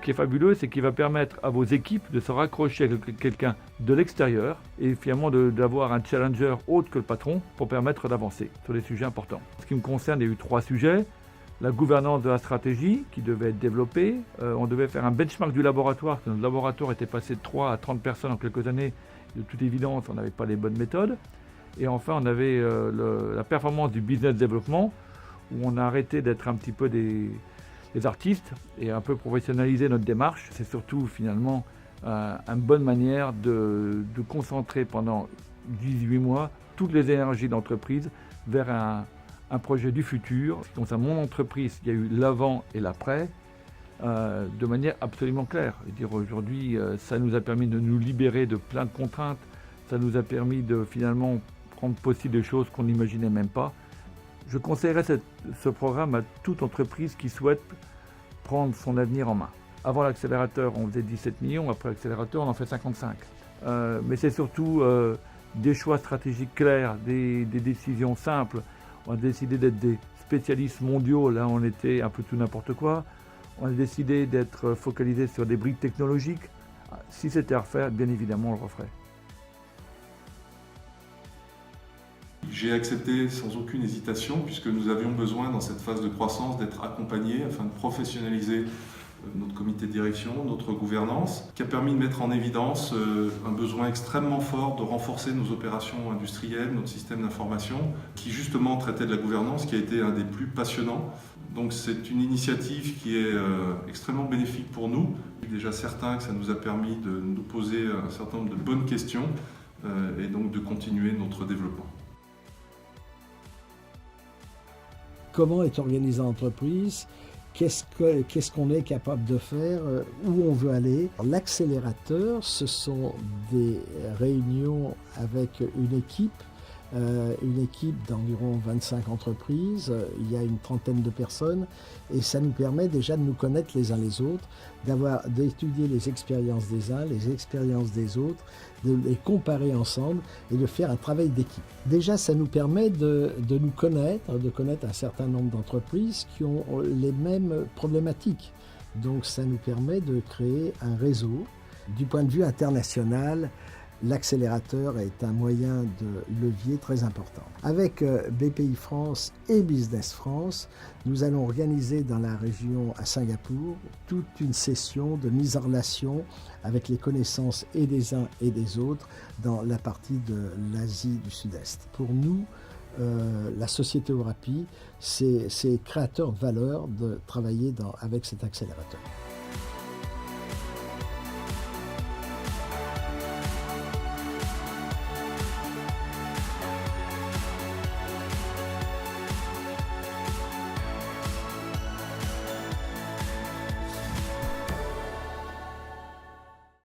qui est fabuleux, c'est qu'il va permettre à vos équipes de se raccrocher avec quelqu'un de l'extérieur et finalement d'avoir un challenger autre que le patron pour permettre d'avancer sur des sujets importants. En ce qui me concerne, il y a eu 3 sujets. La gouvernance de la stratégie qui devait être développée. On devait faire un benchmark du laboratoire, parce que notre laboratoire était passé de 3 à 30 personnes en quelques années. De toute évidence, on n'avait pas les bonnes méthodes. Et enfin, on avait la performance du business development, où on a arrêté d'être un petit peu des artistes et un peu professionnaliser notre démarche. C'est surtout finalement une bonne manière de concentrer pendant 18 mois toutes les énergies d'entreprise vers un projet du futur. Donc à mon entreprise, il y a eu l'avant et l'après de manière absolument claire. Aujourd'hui, ça nous a permis de nous libérer de plein de contraintes. Ça nous a permis de finalement rendre possible des choses qu'on n'imaginait même pas. Je conseillerais ce programme à toute entreprise qui souhaite prendre son avenir en main. Avant l'accélérateur, on faisait 17 millions, après l'accélérateur, on en fait 55. Mais c'est surtout des choix stratégiques clairs, des décisions simples. On a décidé d'être des spécialistes mondiaux, là on était un peu tout n'importe quoi. On a décidé d'être focalisé sur des briques technologiques. Si c'était à refaire, bien évidemment, on le referait. J'ai accepté sans aucune hésitation, puisque nous avions besoin dans cette phase de croissance d'être accompagnés afin de professionnaliser notre comité de direction, notre gouvernance, qui a permis de mettre en évidence un besoin extrêmement fort de renforcer nos opérations industrielles, notre système d'information, qui justement traitait de la gouvernance, qui a été un des plus passionnants. Donc c'est une initiative qui est extrêmement bénéfique pour nous. Je suis déjà certain que ça nous a permis de nous poser un certain nombre de bonnes questions et donc de continuer notre développement. Comment est organisée l'entreprise, qu'est-ce qu'on est capable de faire, où on veut aller. L'accélérateur, ce sont des réunions avec une équipe d'environ 25 entreprises, il y a une trentaine de personnes et ça nous permet déjà de nous connaître les uns les autres, d'étudier les expériences des uns, les expériences des autres, de les comparer ensemble et de faire un travail d'équipe. Déjà, ça nous permet de nous connaître, de connaître un certain nombre d'entreprises qui ont les mêmes problématiques. Donc ça nous permet de créer un réseau. Du point de vue international, l'accélérateur est un moyen de levier très important. Avec BPI France et Business France, nous allons organiser dans la région à Singapour toute une session de mise en relation avec les connaissances et des uns et des autres dans la partie de l'Asie du Sud-Est. Pour nous, la société Orapi, c'est créateur de valeur de travailler avec cet accélérateur.